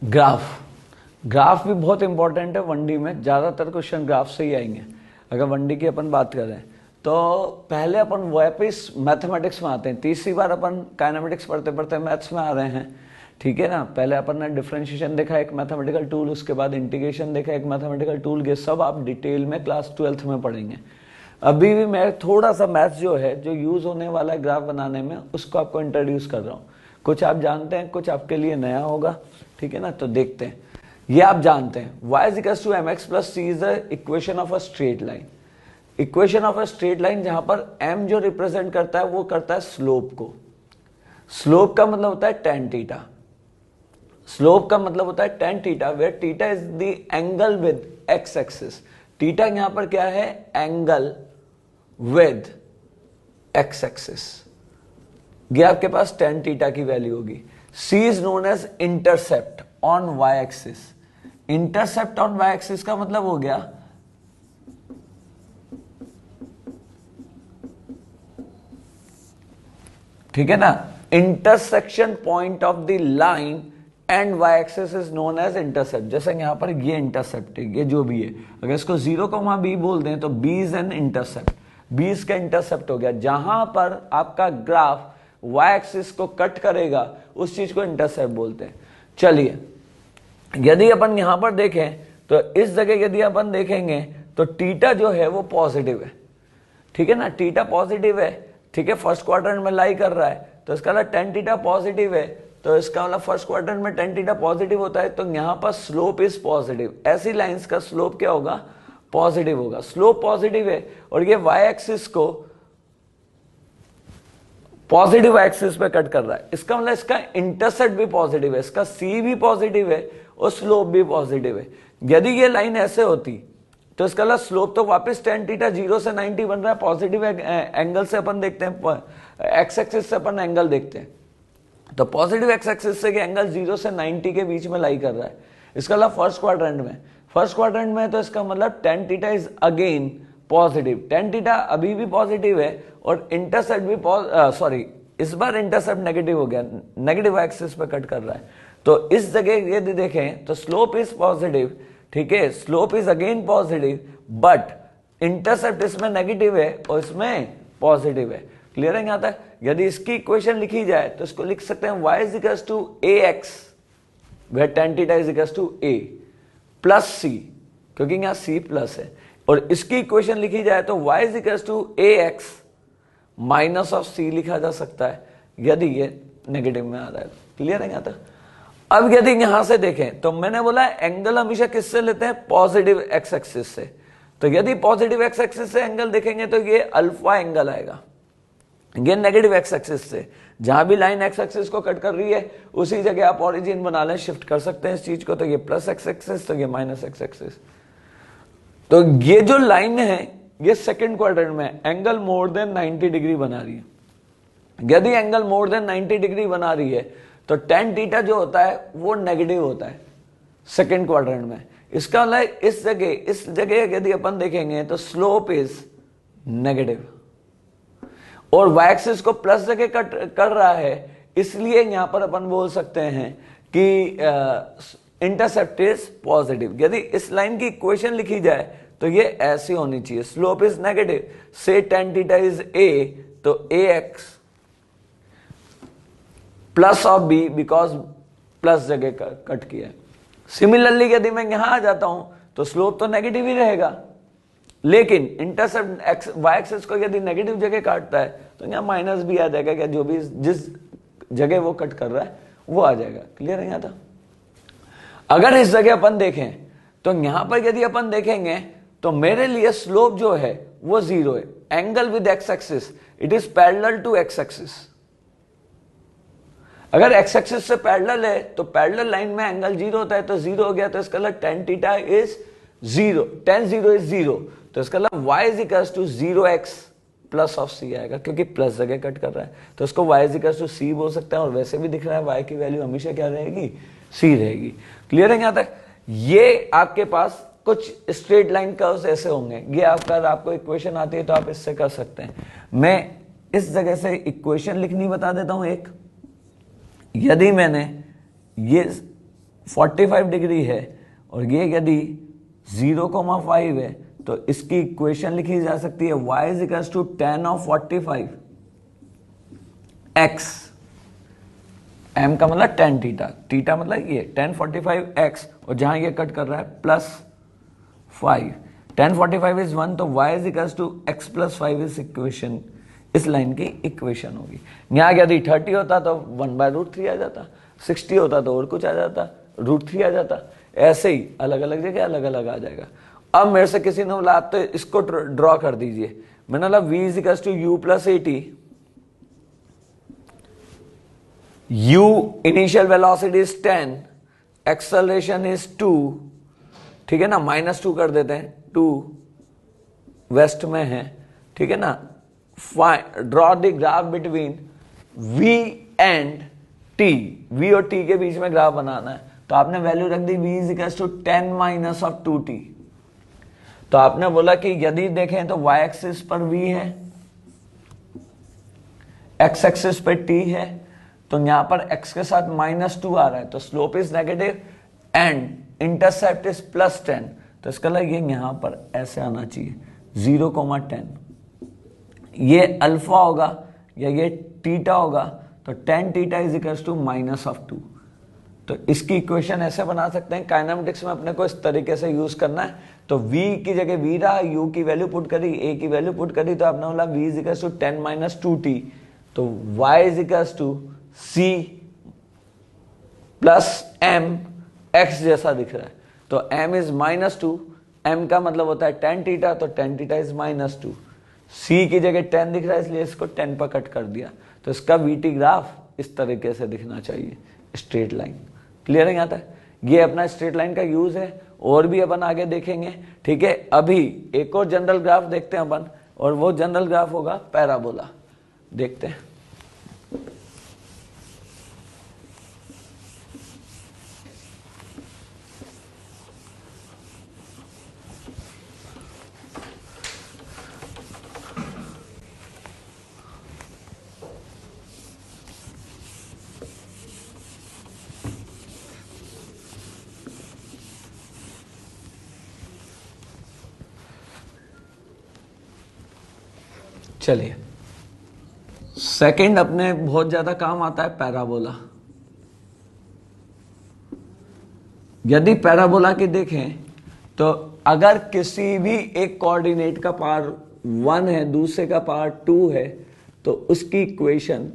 Graph, graph भी बहुत important है 1D में, ज़्यादातर क्वेश्चन ग्राफ से ही आएंगे। अगर 1D की अपन बात करें तो पहले अपन वापस मैथमेटिक्स में आते हैं। तीसरी बार अपन काइनेमेटिक्स पढ़ते पढ़ते मैथ्स में आ रहे हैं, ठीक है ना। पहले अपन ने डिफरेंशिएशन देखा, एक मैथमेटिकल टूल, उसके बाद इंटीग्रेशन देखा, एक मैथमेटिकल टूल। ये सब आप डिटेल में क्लास 12th में पढ़ेंगे। अभी भी मैं थोड़ा सा मैथ्स जो है, जो यूज होने वाला है ग्राफ बनाने में, उसको आपको इंट्रोड्यूस कर रहा हूँ। कुछ आप जानते हैं, कुछ आपके लिए नया होगा, ठीक है ना। तो देखते हैं। ये आप जानते हैं y = mx + c is the equation of a straight line. Equation of a straight line जहां पर m जो रिप्रेजेंट करता है वो करता है स्लोप को। स्लोप का मतलब होता है tan थीटा। स्लोप का मतलब होता है tan theta, where theta is the angle with x axis. Theta यहां पर क्या है? Angle with x axis. ये आपके पास tan थीटा की वैल्यू होगी। c is known as intercept on y axis. Intercept on y axis का मतलब हो गया ठीक है ना, intersection point of the line and y axis is known as intercept. जैसे यहां पर ये इंटरसेप्ट है, ये जो भी है, अगर इसको 0,b बोल दें तो b is an intercept. b इसका इंटरसेप्ट हो गया। जहां पर आपका ग्राफ y एक्सिस को कट करेगा उस चीज को इंटरसेप्ट बोलते हैं। चलिए, यदि अपन यहां पर देखें तो इस जगह यदि अपन देखेंगे तो थीटा जो है वो पॉजिटिव है, ठीक है ना। थीटा पॉजिटिव है, ठीक है, फर्स्ट क्वाड्रेंट में लाई कर रहा है, तो इसका मतलब tan थीटा पॉजिटिव है, तो इसका मतलब फर्स्ट क्वाड्रेंट में tan थीटा पॉजिटिव होता है, तो यहां पर स्लोप इज पॉजिटिव। ऐसी लाइंस का स्लोप क्या होगा? पॉजिटिव होगा। स्लोप पॉजिटिव है और ये y एक्सिस को पॉजिटिव एक्सिस पे कट कर रहा है। इसका मतलब इसका इंटरसेप्ट भी पॉजिटिव है, इसका c भी पॉजिटिव है और स्लोप भी पॉजिटिव है। यदि ये लाइन ऐसे होती तो इसका मतलब स्लोप तो वापस tan थीटा 0 से 90 बन रहा है। पॉजिटिव एंगल से अपन देखते हैं, एक्स एक्सिस से अपन एंगल देखते हैं, तो पॉजिटिव एक्स एक्सिस से एंगल 0 से 90 के बीच में लाई कर रहा है। इसका मतलब फर्स्ट क्वाड्रेंट में तो इसका मतलब tan theta is again positive. tan theta अभी भी पॉजिटिव है और इंटरसेप्ट भी इस बार इंटरसेप्ट नेगेटिव हो गया, नेगेटिव एक्सिस पे कट कर रहा है। तो इस जगह यदि देखें तो स्लोप इज पॉजिटिव, ठीक है, slope is again positive, but intercept इसमें नेगेटिव है और इसमें पॉजिटिव है। क्लियर है यहां तक? यदि इसकी इक्वेशन लिखी जाए तो इसको लिख सकते हैं y = ax, where tan theta = a plus c, क्योंकि यहां c प्लस है। और इसकी इक्वेशन लिखी जाए तो y = ax minus of c लिखा जा सकता है, यदि ये नेगेटिव में आ रहा है। क्लियर है यहां तक? अब यदि यहां से देखें तो मैंने बोला एंगल हमेशा किससे लेते हैं? पॉजिटिव एक्स एक्सिस से। तो यदि पॉजिटिव एक्स एक्सिस से एंगल देखेंगे तो ये अल्फा एंगल आएगा। ये नेगेटिव एक्स एक्सिस से, जहां भी लाइन एक्स एक्सिस को कट कर रही है उसी जगह आप ओरिजिन बना लें, शिफ्ट कर सकते हैं इस चीज को। तो ये प्लस एक्स एक्सिस, तो ये माइनस एक्स एक्सिस। तो ये जो लाइन है ये सेकंड क्वाड्रेंट में एंगल मोर देन 90 डिग्री बना रही है। यदि एंगल मोर देन 90 डिग्री बना रही है तो tan थीटा जो होता है वो नेगेटिव होता है सेकंड क्वाड्रेंट में। इसका मतलब इस जगह यदि अपन देखेंगे तो स्लोप इज नेगेटिव और y एक्सिस को प्लस जगह कट कर रहा है, इसलिए यहां पर अपन बोल सकते हैं कि इंटरसेप्ट इज पॉजिटिव। यदि इस लाइन की इक्वेशन लिखी जाए तो ये ऐसी होनी चाहिए, स्लोप इज नेगेटिव, से tan थीटा इज a, तो ax plus of b, because plus जगह कट किया है। सिमिलरली यदि मैं यहां आ जाता हूं तो स्लोप तो नेगेटिव ही रहेगा, लेकिन इंटरसेप्ट y एक्सिस को यदि नेगेटिव जगह काटता है तो यहां माइनस भी आ जाएगा, क्या जो भी जिस जगह वो कट कर रहा है वो आ जाएगा। क्लियर है यहां तक? अगर इस जगह अपन देखें तो यहां पर यदि अपन देखेंगे तो मेरे लिए स्लोप जो है वो 0 है। Angle with X axis it is parallel to X axis. अगर एक्स एक्सिस से पैरेलल है तो पैरेलल लाइन में एंगल 0 होता है, तो 0 हो गया, तो इसका मतलब tan theta is 0, tan 0 is 0, तो इसका मतलब y = 0x plus of c आएगा, क्योंकि प्लस जगह कट कर रहा है तो इसको y = c बोल सकते हैं। और वैसे भी दिख रहा है y की वैल्यू हमेशा क्या रहेगी? c रहेगी। क्लियर है यहां तक? ये आपके पास कुछ स्ट्रेट लाइन कर्व्स ऐसे होंगे। ये आपको इक्वेशन आती है तो आप इससे कर सकते हैं। मैं इस जगह से इक्वेशन लिखनी बता देता हूं एक। यदि मैंने ये 45 डिग्री है और ये यदि 0,5 है तो इसकी इक्वेशन लिखी जा सकती है y is equals to tan of 45 x, m का मतलब tan थीटा, थीटा मतलब ये tan 45 x, और जहां ये कट कर रहा है +5, tan 45 इज 1, तो y is equals to x + 5 इस इक्वेशन, इस लाइन की इक्वेशन होगी। यहाँ यदि 30 होता तो 1/√3 आ जाता, 60 होता तो और कुछ आ जाता, √3 आ जाता, ऐसे ही अलग अलग जगह अलग अलग आ जाएगा। अब मेरे से किसी ने बोला आप तो इसको ड्रॉ कर दीजिए, मैंने बोला v is equals to u + 80, u initial velocity is 10, acceleration is 2, ठीक है ना, -2 कर देते हैं, 2 वेस्ट में है, ठीक है ना। Draw the graph between v and t, v और t के बीच में ग्राफ बनाना है, तो आपने वैल्यू रख दी v is equals to 10 - 2t। तो आपने बोला कि यदि देखें तो y एक्सिस पर v है, x एक्सिस पे t है, तो यहां पर x के साथ -2 आ रहा है, तो slope is negative and intercept is +10, तो इसका मतलब ये यहां पर ऐसे आना चाहिए 0,10, ये अल्फा होगा या ये थीटा होगा, तो tan theta is equals to -2। तो इसकी इक्वेशन ऐसे बना सकते हैं। काइनेमेटिक्स में अपने को इस तरीके से यूज करना है, तो v की जगह v रहा, u की वैल्यू पुट करी, a की वैल्यू पुट करी, तो आपने बोला v is equals to 10 - 2t, तो y is equals to c + m, x जैसा दिख रहा है, तो m इज -2, m का मतलब होता है tan थीटा, तो tan थीटा इज -2, c की जगह 10 दिख रहा है इसलिए इसको 10 पर कट कर दिया, तो इसका vt ग्राफ इस तरीके से दिखना चाहिए, स्ट्रेट लाइन। क्लियर है यहाँ तक? ये अपना स्ट्रेट लाइन का यूज है, और भी अपन आगे देखेंगे, ठीक है। अभी एक और जनरल ग्राफ देखते हैं अपन, और वो जनरल ग्राफ होगा पैराबोला, देखते हैं। चलिए, सेकंड अपने बहुत ज्यादा काम आता है पैराबोला। यदि पैराबोला की देखें तो अगर किसी भी एक कोऑर्डिनेट का पावर 1 है, दूसरे का पावर 2 है, तो उसकी इक्वेशन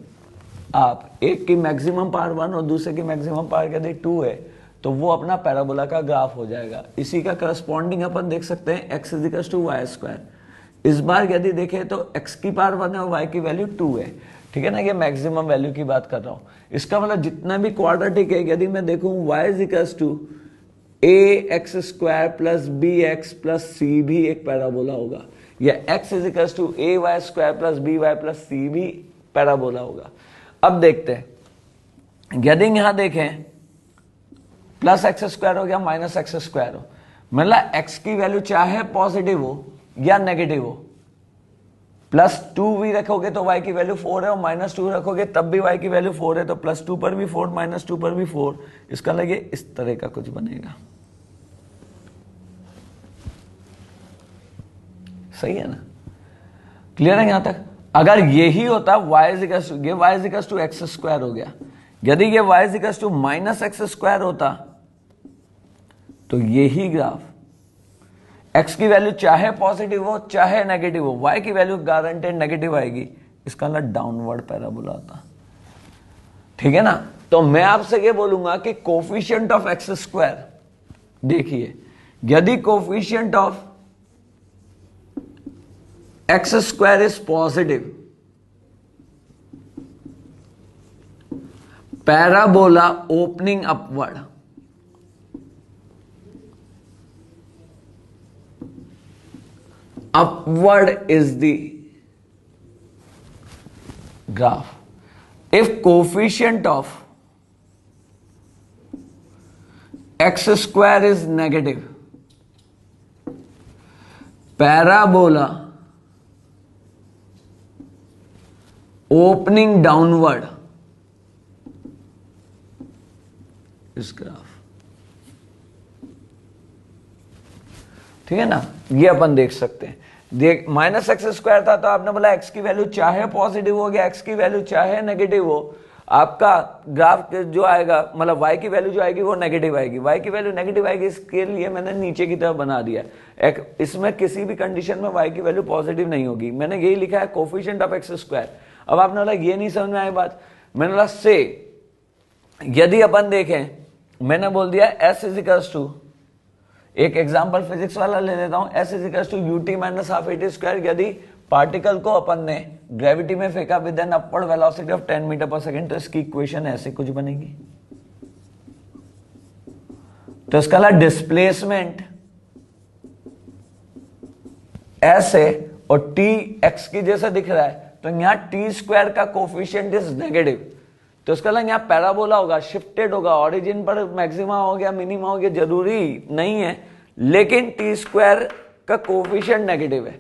आप एक की मैक्सिमम पावर 1 और दूसरे की मैक्सिमम पावर यदि 2 है, तो वो अपना पैराबोला का ग्राफ हो जाएगा। इसी का करस्पॉन्डिंग अपन देख सकते हैं x = y²। इस बार यदि देखें तो x की पावर 1 है और y की वैल्यू 2 है, ठीक है ना, ये मैक्सिमम वैल्यू की बात कर रहा हूं। इसका मतलब जितना भी क्वाड्रेटिक है, यदि मैं देखूं y = ax² + bx + c भी एक पैराबोला होगा, या x = ay² + by + c भी पैराबोला होगा। अब देखते हैं, यदि यहां देखें +x² हो या -x² हो, मतलब x की वैल्यू चाहे पॉजिटिव हो या नेगेटिव हो, +2 भी रखोगे तो y की वैल्यू 4 है, और -2 रखोगे तब भी y की वैल्यू 4 है, तो +2 पर भी 4, -2 पर भी 4, इसका लगे इस तरह का कुछ बनेगा। सही है ना? क्लियर है यहां तक? अगर यही होता y = x² हो गया, यदि ये y = -x² होता, तो यही ग्राफ x की वैल्यू चाहे पॉजिटिव हो चाहे नेगेटिव हो, y की वैल्यू गारंटेड नेगेटिव आएगी, इसका मतलब डाउनवर्ड पैराबोला आता। ठीक है ना? तो मैं आपसे ये बोलूंगा कि कोफिशिएंट ऑफ x², देखिए यदि coefficient of x² is positive, parabola opening upward, upward is the graph. If coefficient of x² is negative, parabola opening downward is graph. ठीक है ना, ये अपन देख सकते हैं। देख माइनस एक्स स्क्वायर था तो आपने बोला एक्स की वैल्यू चाहे पॉजिटिव हो गया, एक्स की वैल्यू चाहे नेगेटिव हो, आपका ग्राफ जो आएगा मतलब वाई की वैल्यू जो आएगी वो नेगेटिव आएगी, वाई की वैल्यू नेगेटिव आएगी। इसके लिए मैंने नीचे की तरफ बना दिया, इसमें किसी भी कंडीशन में वाई की वैल्यू पॉजिटिव नहीं होगी। मैंने यही लिखा है कोफिशिएंट ऑफ एक्स स्क्वायर। अब आपने बोला ये नहीं समझ में आई बात, मैंने बोला से यदि अपन देखें, मैंने बोल दिया एस इज इक्वल्स टू, एक एग्जांपल फिजिक्स वाला ले लेता हूं, S is equals to UT minus half AT square. यदि पार्टिकल को अपन ने ग्रेविटी में फेंका with an upward velocity of 10 metre per second, तो इसकी इक्वेशन ऐसे कुछ बनेगी। तो इसका ला डिस्प्लेसमेंट ऐसे और टी एक्स की जैसे दिख रहा है, तो यहां टी स्क्वायर का कोफिशिएंट इज नेगेटिव, तो इसका यहां पैराबोला होगा, शिफ्टेड होगा, ओरिजिन पर मैक्सिमा हो गया, मिनिमा हो गया, जरूरी नहीं है, लेकिन टी स्क्वायर का कोफिशिएंट नेगेटिव है।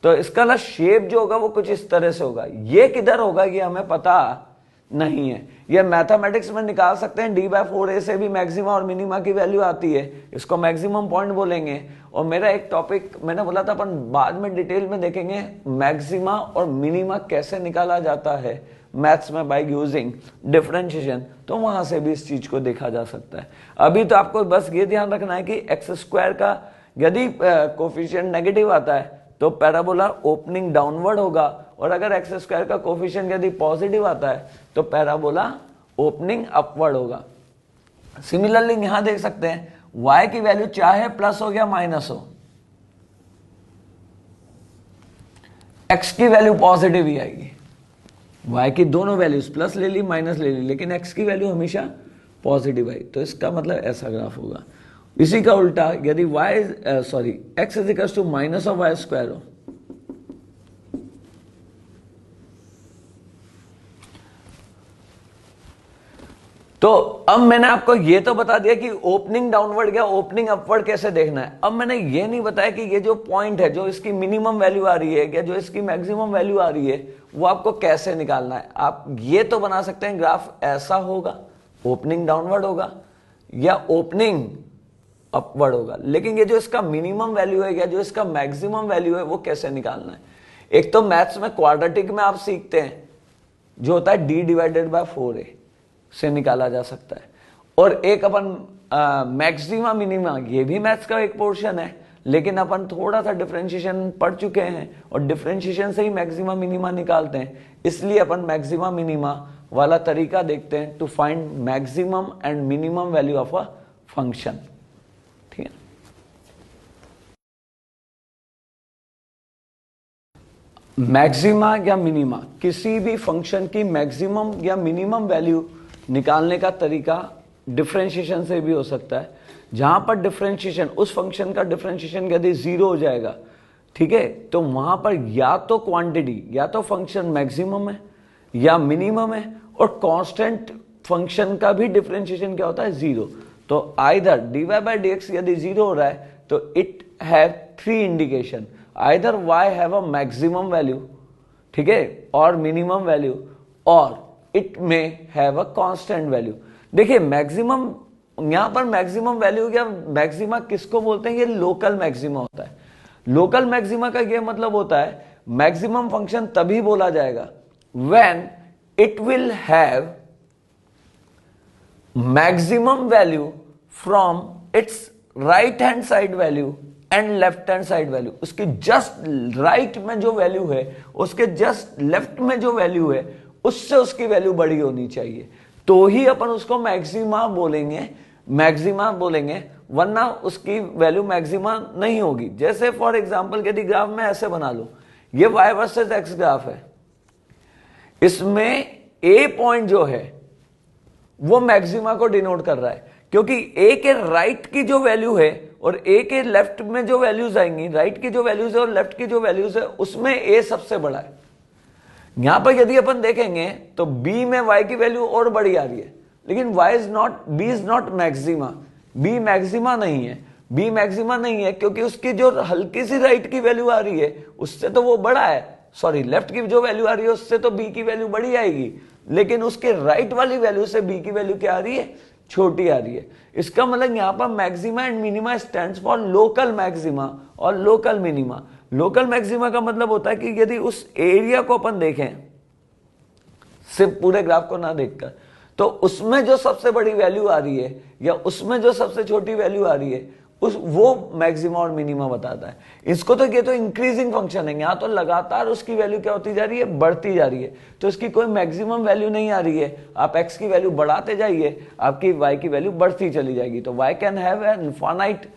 तो इसका शेप जो होगा वो कुछ इस तरह से होगा। ये किधर होगा ये हमें पता नहीं है, ये मैथमेटिक्स में निकाल सकते हैं, d/4a से भी मैक्सिमा और मिनिमा की वैल्यू आती है, इसको मैक्सिमम पॉइंट बोलेंगे। और मेरा एक टॉपिक मैंने बोला था अपन बाद में डिटेल में देखेंगे, मैक्सिमा और मिनिमा कैसे निकाला जाता है मैथ्स में बाय यूजिंग डिफरेंशिएशन, तो वहां से भी इस चीज को देखा जा सकता है। अभी तो आपको बस ये ध्यान रखना है कि एक्स स्क्वायर का यदि कोफिशिएंट नेगेटिव आता है तो पैराबोला ओपनिंग डाउनवर्ड होगा, और अगर एक्स स्क्वायर का कोफिशिएंट यदि पॉजिटिव आता है तो पैराबोला ओपनिंग अपवर्ड होगा। सिमिलरली यहां देख सकते हैं y की वैल्यू चाहे प्लस हो या माइनस हो, x की वैल्यू पॉजिटिव ही आएगी। y की दोनों वैल्यूज प्लस ले ली माइनस ले ली, लेकिन x की वैल्यू हमेशा पॉजिटिव आई, तो इसका मतलब ऐसा ग्राफ होगा। इसी का उल्टा यदि x is equal to minus of Y square हो, तो अब मैंने आपको ये तो बता दिया कि ओपनिंग डाउनवर्ड या ओपनिंग अपवर्ड कैसे देखना है। अब मैंने ये नहीं बताया कि ये जो पॉइंट है, जो इसकी मिनिमम वैल्यू आ रही है या जो इसकी मैक्सिमम वैल्यू आ रही है, वो आपको कैसे निकालना है। आप ये तो बना सकते हैं ग्राफ ऐसा होगा, ओपनिंग डाउनवर्ड होगा या ओपनिंग अपवर्ड होगा, लेकिन ये जो इसका मिनिमम वैल्यू है या जो इसका मैक्सिमम वैल्यू है वो कैसे निकालना है। एक तो मैथ्स में क्वाड्रेटिक में आप सीखते हैं जो होता है d/4a से निकाला जा सकता है, और एक अपन मैक्सिमा मिनिमा, ये भी मैथ्स का एक पोर्शन है, लेकिन अपन थोड़ा सा डिफरेंशिएशन पढ़ चुके हैं और डिफरेंशिएशन से ही मैक्सिमा मिनिमा निकालते हैं, इसलिए अपन मैक्सिमा मिनिमा वाला तरीका देखते हैं to find maximum and minimum value of a function. ठीक है, मैक्सिमा या मिनिमा, किसी भी फंक्शन की मैक्सिमम या मिनिमम वैल्यू निकालने का तरीका डिफरेंशिएशन से भी हो सकता है, जहां पर डिफरेंशिएशन, उस फंक्शन का डिफरेंशिएशन यदि 0 हो जाएगा, ठीक है, तो वहां पर या तो क्वांटिटी या तो फंक्शन मैक्सिमम है या मिनिमम है, और कांस्टेंट फंक्शन का भी डिफरेंशिएशन क्या होता है 0। तो आइदर dy/dx यदि 0 हो रहा है तो it have 3 indication, either y have a maximum value, ठीक है, और मिनिमम वैल्यू, और इट में हैव अ कांस्टेंट वैल्यू। देखिए मैक्सिमम, यहां पर मैक्सिमम वैल्यू या मैक्सिमा किसको बोलते हैं, ये लोकल मैक्सिमा होता है। लोकल मैक्सिमा का ये मतलब होता है मैक्सिमम फंक्शन तभी बोला जाएगा when it will have maximum value from its right hand side value and left hand side value. उसके जस्ट राइट में जो वैल्यू है, उसके जस्ट लेफ्ट में जो वैल्यू है, उससे उसकी वैल्यू बड़ी होनी चाहिए, तो ही अपन उसको मैक्सिमा बोलेंगे, वरना उसकी वैल्यू मैक्सिमा नहीं होगी। जैसे फॉर एग्जांपल यदि ग्राफ में ऐसे बना लो, ये y वर्सेस x ग्राफ है, इसमें a पॉइंट जो है वो मैक्सिमा को डिनोट कर रहा है, क्योंकि a के राइट की जो वैल्यू है और a के लेफ्ट में जो वैल्यूज आएंगी, राइट की जो वैल्यूज है और लेफ्ट की जो वैल्यूज है, उसमें a सबसे बड़ा है। यहां पर यदि अपन देखेंगे तो b में y की वैल्यू और बड़ी आ रही है, लेकिन b is not maxima, b maxima नहीं है, b मैक्सिमा नहीं है क्योंकि उसकी जो हल्की सी राइट की वैल्यू आ रही है उससे तो वो बड़ा है, सॉरी लेफ्ट की जो वैल्यू आ रही है उससे तो b की वैल्यू बड़ी आएगी, लेकिन उसके राइट वाली वैल्यू से b की वैल्यू क्या आ रही है, छोटी आ रही है। इसका मतलब यहां पर maxima and minima stands for local maxima और लोकल मिनिमा। लोकल मैक्सिमा का मतलब होता है कि यदि उस एरिया को अपन देखें सिर्फ पूरे ग्राफ को ना देखकर, तो उसमें जो सबसे बड़ी वैल्यू आ रही है या उसमें जो सबसे छोटी वैल्यू आ रही है वो मैक्सिमा और मिनिमा बताता है। इसको तो ये तो इंक्रीजिंग फंक्शन है, यहां तो लगातार उसकी वैल्यू क्या होती जा रही है, बढ़ती जा रही है। तो इसकी कोई मैक्सिमम वैल्यू नहीं आ रही है, आप x की वैल्यू बढ़ाते जाइए, आपकी y की वैल्यू बढ़ती चली जाएगी। तो y can have an infinite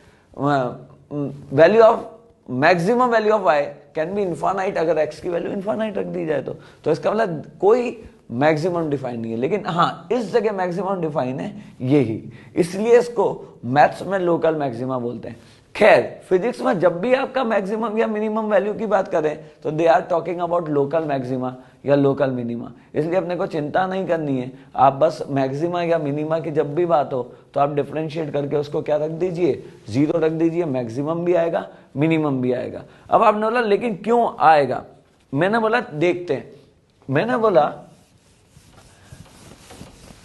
value of maximum value of y can be infinite अगर x की वैल्यू इनफाइनाइट रख दी जाए तो इसका मतलब कोई मैक्सिमम डिफाइन नहीं है। लेकिन हाँ, इस जगह मैक्सिमम डिफाइन है यही, इसलिए इसको मैथ्स में लोकल मैक्सिमा बोलते हैं। खैर, फिजिक्स में जब भी आपका मैक्सिमम या मिनिमम वैल्यू की बात करें तो they are talking about local maxima या लोकल मिनिमा, इसलिए अपने को चिंता नहीं करनी है। आप बस मैक्सिमा या मिनिमा की जब भी बात हो तो आप डिफरेंशिएट करके उसको क्या रख दीजिए, 0 रख दीजिए, मैक्सिमम भी आएगा मिनिमम भी आएगा। अब आपने बोला लेकिन क्यों आएगा, मैंने बोला देखते हैं। मैंने बोला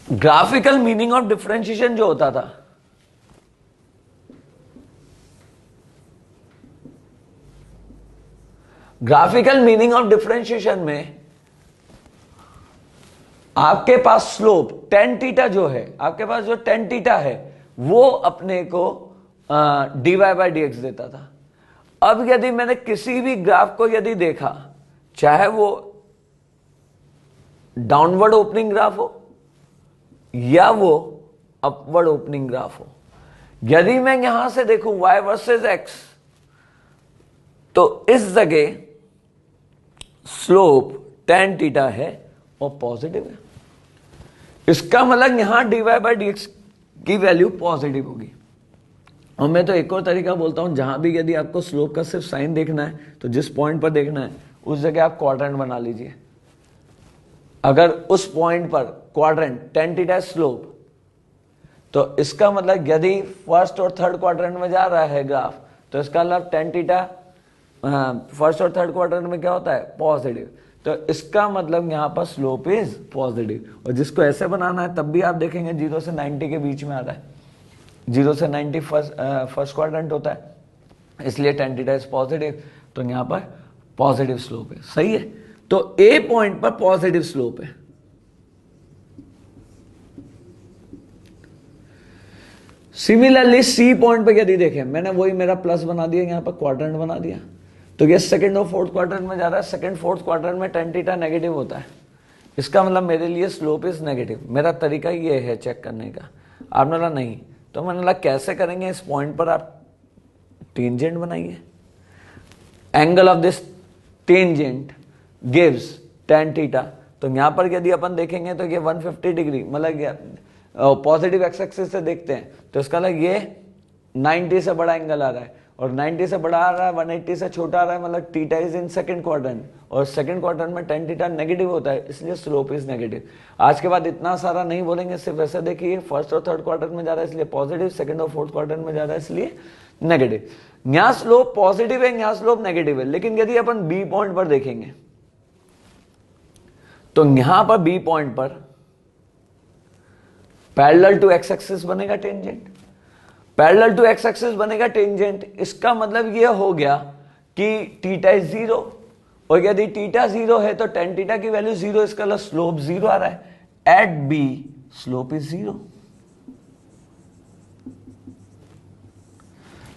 ग्राफिकल मीनिंग ऑफ डिफरेंशिएशन जो होता था, ग्राफिकल मीनिंग ऑफ डिफरेंशिएशन में आपके पास स्लोप tan थीटा जो है, आपके पास जो tan थीटा है वो अपने को dy बाय डी एक्स देता था। अब यदि मैंने किसी भी ग्राफ को यदि देखा, चाहे वो डाउनवर्ड ओपनिंग ग्राफ हो या वो अपवर्ड ओपनिंग ग्राफ हो, यदि मैं यहां से देखूं y वर्सेस x, तो इस जगह स्लोप tan थीटा है और पॉजिटिव है। इसका मतलब यहां dy बाय डी एक्स की वैल्यू पॉजिटिव होगी। और मैं तो एक और तरीका बोलता हूं, जहां भी यदि आपको स्लोप का सिर्फ साइन देखना है तो जिस पॉइंट पर देखना है उस जगह आप क्वाड्रेंट बना लीजिए। अगर उस पॉइंट पर क्वाड्रेंट tan थीटा स्लोप, तो इसका मतलब यदि फर्स्ट और थर्ड क्वाड्रेंट में जा रहा है ग्राफ, तो इसका मतलब tan थीटा फर्स्ट और थर्ड क्वाड्रेंट में क्या होता है, पॉजिटिव। तो इसका मतलब यहां पर स्लोप इज पॉजिटिव। और जिसको ऐसे बनाना है तब भी आप देखेंगे 0 से 90 के बीच में आ रहा है, 0 से 90 फर्स्ट क्वाड्रेंट होता है, इसलिए tan थीटा इज पॉजिटिव। तो यहां पर पॉजिटिव स्लोप है, सही है। तो ए पॉइंट पर पॉजिटिव स्लोप है। सिमिलरली सी पॉइंट पर यदि देखें, मैंने वही मेरा प्लस बना दिया, यहां पर क्वाड्रेंट बना दिया, तो ये सेकंड और फोर्थ क्वाड्रेंट में जा रहा है। सेकंड फोर्थ क्वाड्रेंट में tan थीटा नेगेटिव होता है, इसका मतलब मेरे लिए स्लोप इज नेगेटिव। मेरा तरीका ये है चेक करने का। आपने बोला नहीं, तो मैंने बोला कैसे करेंगे, इस पॉइंट पर आप टेंजेंट बनाइए, angle of this tangent gives tan theta. तो यहां पर यदि अपन देखेंगे तो ये 150 डिग्री, मतलब पॉजिटिव एक्स एक्सिस से देखते हैं तो इसका मतलब ये 90 से बड़ा एंगल आ रहा है, और 90 से बड़ा आ रहा है, 180 से छोटा आ रहा है, मतलब theta is in second quadrant, और सेकंड क्वाड्रेंट में tan थीटा नेगेटिव होता है, इसलिए स्लोप इज नेगेटिव। आज के बाद इतना सारा नहीं बोलेंगे, सिर्फ ऐसा देखिए फर्स्ट और थर्ड क्वाड्रेंट में जा रहा है इसलिए पॉजिटिव, सेकंड और फोर्थ क्वाड्रेंट में जा रहा है इसलिए नेगेटिव। यहां स्लोप पॉजिटिव है, यहां स्लोप नेगेटिव है। लेकिन यदि अपन बी पॉइंट पर देखेंगे तो यहां पर बी पॉइंट पर पैरेलल टू एक्स एक्सिस बनेगा tangent, parallel to X axis बनेगा टेंजेंट। इसका मतलब यह हो गया कि थीटा इज 0, और यदि थीटा 0 है तो tan थीटा की वैल्यू 0, इसका मतलब स्लोप 0 आ रहा है। At B slope is 0।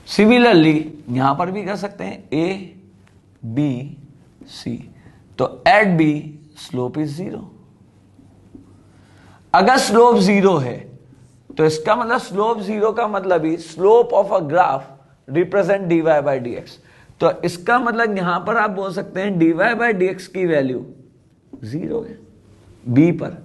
Similarly यहां पर भी कर सकते हैं ए बी सी, तो एट बी स्लोप इज 0। अगर स्लोप 0 है तो इसका मतलब स्लोप 0 का मतलब ही slope of a graph represent dy by D x. तो इसका मतलब यहां पर आप बोल सकते हैं dy बाय डी एक्स की वैल्यू 0 है b पर,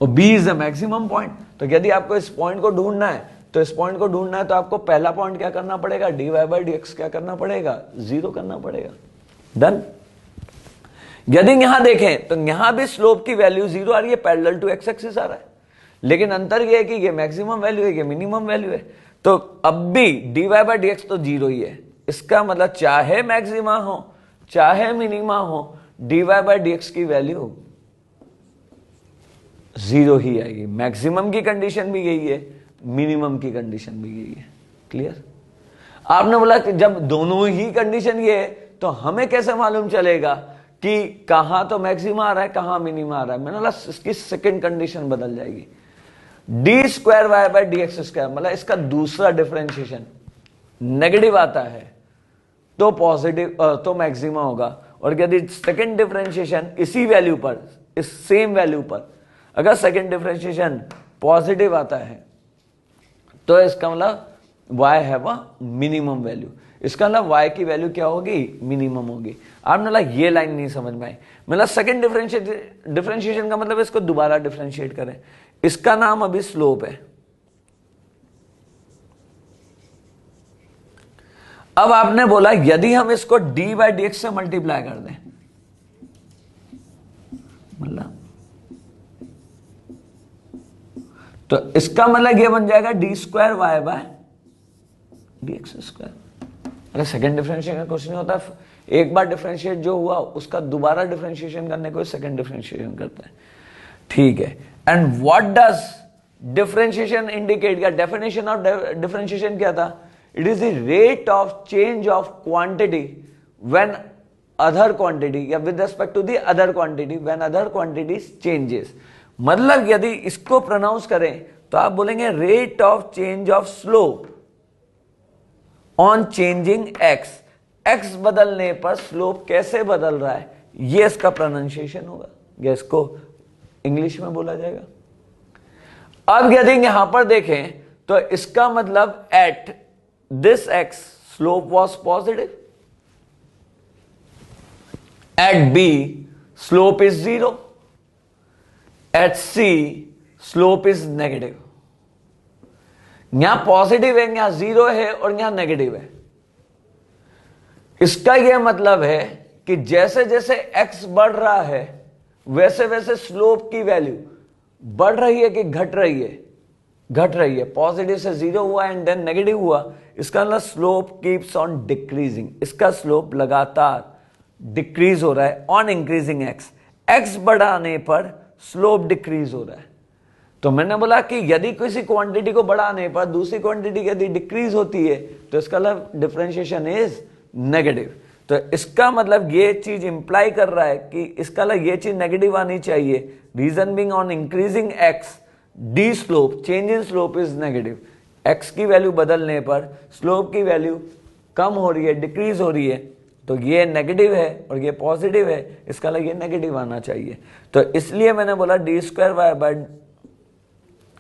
और b is the maximum point. तो यदि आपको इस पॉइंट को ढूंढना है तो आपको पहला पॉइंट क्या करना पड़ेगा, dy बाय डी एक्स क्या करना पड़ेगा, 0 करना पड़ेगा। डन। यदि यहां देखें तो यहां भी स्लोप की वैल्यू 0 आ रही है, पैरेलल टू एक्स एक्सिस आ रहा है, लेकिन अंतर यह है कि ये मैक्सिमम वैल्यू है, ये मिनिमम वैल्यू है। तो अब भी dy बाय डी एक्स तो 0 ही है। इसका मतलब चाहे मैक्सिमा हो चाहे मिनिमा हो, dy बाय डी एक्स की वैल्यू 0 ही आएगी। मैक्सिमम की कंडीशन भी यही है, मिनिमम की कंडीशन भी यही है। क्लियर? आपने बोला कि जब दोनों ही कंडीशन ये है तो हमें कैसे मालूम चलेगा कि कहां तो मैक्सिमा आ रहा है कहां मिनिमा आ रहा है? मैंने बोला इसकी सेकंड कंडीशन बदल जाएगी। D square Y by D x square, मतलब इसका दूसरा डिफरेंशिएशन नेगेटिव आता है तो पॉजिटिव तो मैक्सिमा होगा, और यदि सेकंड डिफरेंशिएशन इसी वैल्यू पर, इस सेम वैल्यू पर अगर सेकंड डिफरेंशिएशन पॉजिटिव आता है तो इसका मतलब y have a minimum value. इसका मतलब y की वैल्यू क्या होगी? मिनिमम होगी। आपने बोला ये लाइन नहीं समझ में आई। मतलब सेकंड डिफरेंशिएशन का मतलब इसको दोबारा डिफरेंशिएट करें, इसका नाम अभी स्लोप है। अब आपने बोला यदि हम इसको d बाई डी एक्स से मल्टीप्लाई कर दें, मतलब तो इसका मतलब ये बन जाएगा D square Y by D x square. अगर सेकंड डिफरेंशिएशन का क्वेश्चन होता है, एक बार डिफरेंशिएट जो हुआ उसका दोबारा डिफरेंशिएशन करने को सेकंड डिफरेंशिएशन करता है। ठीक है। And what does differentiation indicate? या डेफिनेशन ऑफ डिफरेंशिएशन क्या था? It is the rate of change of quantity when other quantity, या with respect to the other quantity when other quantity changes. मतलब यदि इसको प्रोनाउंस करें तो आप बोलेंगे rate of change of slope on changing x. X बदलने पर स्लोप कैसे बदल रहा है, ये इसका प्रोनाउंसिएशन होगा, या इसको इंग्लिश में बोला जाएगा। अब यदि यहां पर देखें तो इसका मतलब at this X slope was positive, at B slope is 0, at C slope is negative. यहां पॉजिटिव है, यहां 0 है और यहां नेगेटिव है। इसका यह मतलब है कि जैसे जैसे x बढ़ रहा है वैसे वैसे स्लोप की वैल्यू बढ़ रही है कि घट रही है? घट रही है। पॉजिटिव से 0 हुआ एंड देन नेगेटिव हुआ, इसका मतलब स्लोप कीप्स ऑन डिक्रीजिंग। इसका स्लोप लगातार डिक्रीज हो रहा है ऑन इंक्रीजिंग एक्स। एक्स बढ़ाने पर स्लोप डिक्रीज हो रहा है। तो मैंने बोला कि यदि किसी क्वांटिटी को बढ़ाने पर दूसरी क्वांटिटी यदि डिक्रीज होती है तो इसका मतलब डिफरेंशिएशन इज नेगेटिव। तो इसका मतलब ये चीज इंप्लाई कर रहा है कि इसका मतलब ये चीज नेगेटिव आनी चाहिए। Reason being on increasing X the slope change in slope is negative. X की वैल्यू बदलने पर स्लोप की वैल्यू कम हो रही है, डिक्रीज हो रही है, तो ये नेगेटिव है और ये पॉजिटिव है, इसका मतलब ये नेगेटिव आना चाहिए। तो इसलिए मैंने बोला D square Y by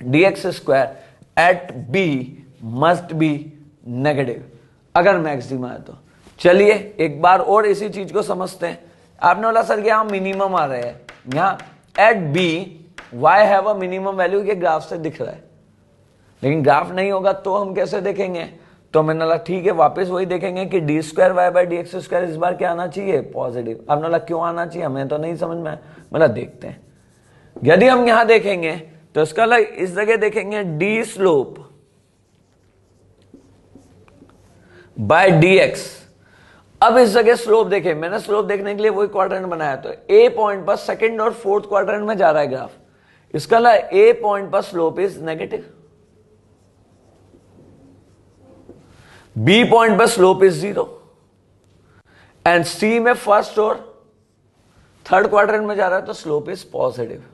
D x square at B must be negative अगर मैक्सिमा है तो। चलिए एक बार और इसी चीज को समझते हैं। आपने बोला सर यहां मिनिमम आ रहे हैं, यहां at B Y have a minimum value, ये ग्राफ से दिख रहा है, लेकिन ग्राफ नहीं होगा तो हम कैसे देखेंगे? तो मैंने बोला ठीक है, वापस वही देखेंगे कि D square Y by D x square इस बार क्या आना चाहिए? पॉजिटिव। आपने बोला क्यों आना चाहिए, हमें तो नहीं समझ में आया। मतलब देखते हैं, यदि हम यहां देखेंगे तो इसका इस जगह देखेंगे D slope by D X. अब इस जगह स्लोप देखें, मैंने स्लोप देखने के लिए वही क्वाड्रेंट बनाया, तो ए पॉइंट पर सेकंड और फोर्थ क्वाड्रेंट में जा रहा है ग्राफ। इसका ए पॉइंट पर slope is negative, B point पर स्लोप इज 0 एंड सी में फर्स्ट और थर्ड क्वाड्रेंट में जा रहा है तो स्लोप इज पॉजिटिव।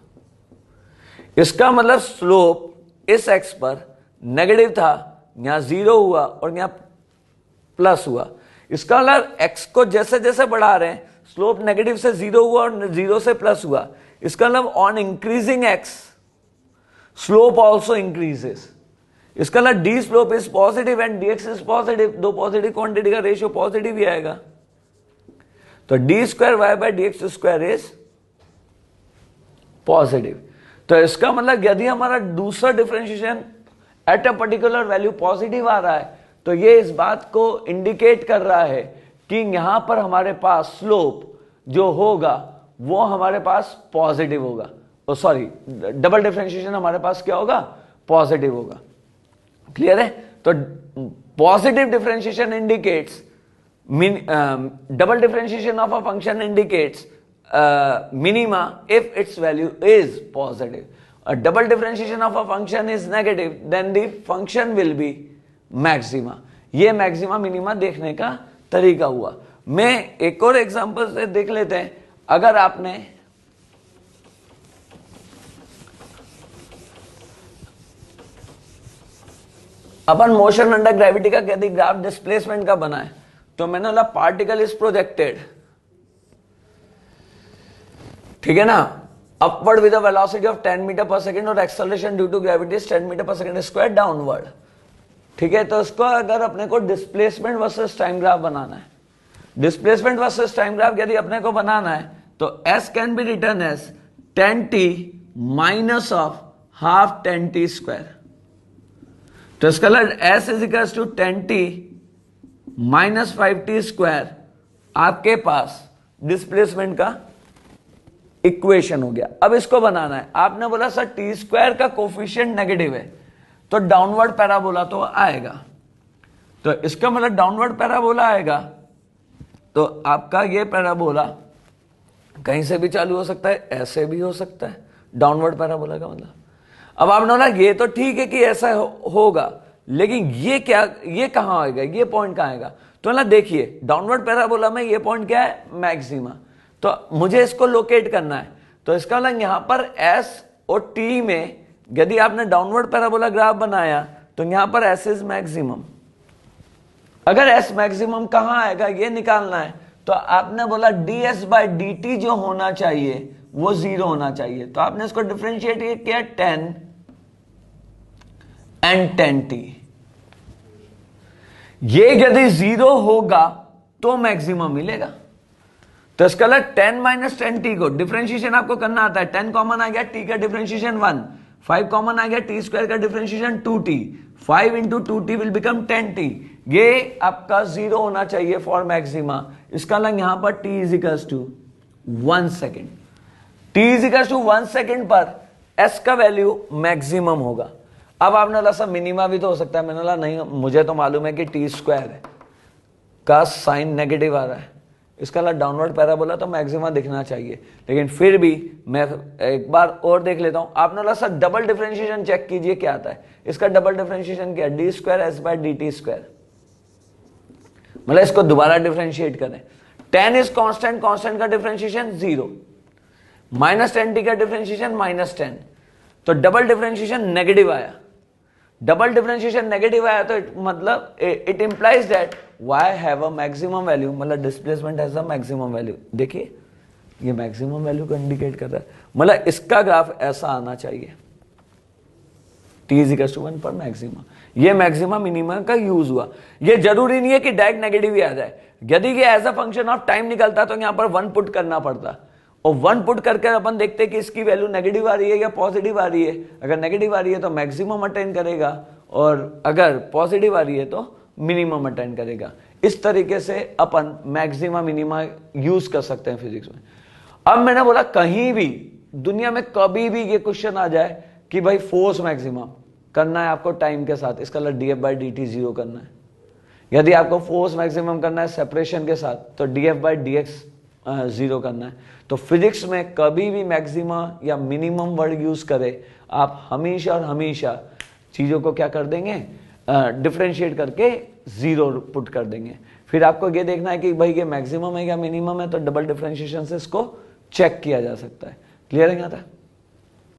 इसका मतलब स्लोप इस एक्स पर नेगेटिव था, यहां 0 हुआ और यहां प्लस हुआ। इसका मतलब एक्स को जैसे जैसे बढ़ा रहे हैं स्लोप नेगेटिव से 0 हुआ और 0 से प्लस हुआ। इसका मतलब on increasing x slope also increases. इसका मतलब d slope is positive and d x is positive. दो पॉजिटिव क्वांटिटी का रेशियो पॉजिटिव ही आएगा। तो d square Y by D x square is positive. तो इसका मतलब यदि हमारा दूसरा differentiation at a particular value positive आ रहा है तो ये इस बात को इंडिकेट कर रहा है कि यहां पर हमारे पास स्लोप जो होगा वो हमारे पास पॉजिटिव होगा। सॉरी, डबल डिफरेंशिएशन हमारे पास क्या होगा? पॉजिटिव होगा। क्लियर है? तो positive differentiation indicates double differentiation of a function indicates minima if its value is positive. Double differentiation of a function is negative, then the function will be maxima. ये maxima minima देखने का तरीका हुआ। मैं एक और एग्जांपल से देख लेते हैं। अगर आपने अपन मोशन अंडर ग्रेविटी का यदि ग्राफ डिस्प्लेसमेंट का बना है, तो मैंने बोला पार्टिकल इज प्रोजेक्टेड, ठीक है ना, upward with a velocity of 10 metre per second और acceleration due to gravity is 10 metre per second square downward, ठीक है। तो इसको अगर अपने को डिस्प्लेसमेंट वर्सेस टाइम ग्राफ बनाना है, डिस्प्लेसमेंट वर्सेस टाइम ग्राफ यदि अपने को बनाना है, तो s can be written as 10t minus of half 10t square. तो इसका s is equal to 10t minus 5t square आपके पास डिस्प्लेसमेंट का इक्वेशन हो गया। अब इसको बनाना है, आपने बोला सर टी स्क्वायर का कोफिशिएंट नेगेटिव है, तो डाउनवर्ड पैराबोला तो आएगा। तो इसका मतलब डाउनवर्ड पैराबोला आएगा, तो आपका ये पैराबोला कहीं से भी चालू हो सकता है, ऐसे भी हो सकता है, डाउनवर्ड पैराबोला का मतलब। अब आपने बोला ये तो ठीक है कि ऐसा होगा, लेकिन ये क्या, ये कहां आएगा, ये पॉइंट कहां आएगा? तो मतलब देखिए डाउनवर्ड पैराबोला में ये पॉइंट क्या है, मैक्सिमा। तो मुझे इसको लोकेट करना है, तो इसका मतलब यहां पर s और t में यदि आपने डाउनवर्ड पैराबोला ग्राफ बनाया, तो यहां पर s इज मैक्सिमम। अगर s मैक्सिमम कहां आएगा ये निकालना है, तो आपने बोला ds बाय dt जो होना चाहिए वो 0 होना चाहिए। तो आपने इसको डिफरेंशिएट किया 10 एंड 10t। ये यदि 0 होगा तो मैक्सिमम मिलेगा। तो इसका 10 माइनस 10t को डिफरेंशिएशन आपको करना आता है, 10 कॉमन आ गया, t का डिफरेंशिएशन 1, 5 कॉमन आ गया, t स्क्वायर का differentiation 2t, 5 into 2t will become 10t। ये आपका 0 होना चाहिए फॉर मैक्सिमा। इसका यहां पर t is equal to 1 second, t is equal to 1 second पर s का वैल्यू मैक्सिमम होगा। अब आपने बोला सर मिनिमा भी तो हो सकता है, मैंने बोला नहीं, मुझे तो मालूम है कि टी स्क्वायर है का साइन नेगेटिव आ रहा है, इसका डाउनवर्ड पैराबोला तो मैक्सिमा दिखना चाहिए, लेकिन फिर भी मैं एक बार और देख लेता हूं। आपने बोला सर डबल डिफरेंशिएशन चेक कीजिए क्या आता है। इसका डबल डिफरेंशिएशन क्या है, d square s by d t square. मतलब इसको दोबारा डिफरेंशिएट करें, 10 इज कांस्टेंट, कांस्टेंट का डिफरेंशिएशन 0, माइनस 10t का डिफरेंशिएशन माइनस 10, तो डबल डिफरेंशिएशन नेगेटिव आया। डबल डिफरेंशिएशन नेगेटिव आया तो मतलब it implies that y have a maximum value, मतलब displacement has a maximum value. देखिए ये मैक्सिमम वैल्यू को इंडिकेट कर रहा है, मतलब इसका ग्राफ ऐसा आना चाहिए, t इज इक्वल टू 1 पर मैक्सिमा। ये मैक्सिमा मिनिमा का यूज हुआ। ये जरूरी नहीं है कि डायरेक्ट नेगेटिव ही आ जाए, यदि ये as a function of time निकलता तो यहां पर 1 पुट करना पड़ता, और 1 पुट करके अपन देखते कि इसकी वैल्यू नेगेटिव आ रही है या पॉजिटिव आ रही है। अगर नेगेटिव आ रही है तो मैक्सिमम अटेन करेगा, और अगर पॉजिटिव आ रही है तो मिनिमम अटेन करेगा। इस तरीके से अपन मैक्सिमा मिनिमा यूज कर सकते हैं फिजिक्स में। अब मैंने बोला कहीं भी दुनिया में कभी भी ये क्वेश्चन आ जाए कि भाई फोर्स मैक्सिमम करना है आपको टाइम के साथ, इसका df बाई डी टी 0 करना है। यदि आपको फोर्स मैक्सिमम करना है सेपरेशन के साथ, तो df बाई डी एक्स 0 करना है। तो फिजिक्स में कभी भी मैक्सिमा या मिनिमम वर्ड यूज करे, आप हमेशा और हमेशा चीजों को क्या कर देंगे, डिफरेंशिएट करके 0 पुट कर देंगे। फिर आपको ये देखना है कि भाई ये मैक्सिमम है या मिनिमम है, तो डबल डिफरेंशिएशन से इसको चेक किया जा सकता है। क्लियर है क्या था?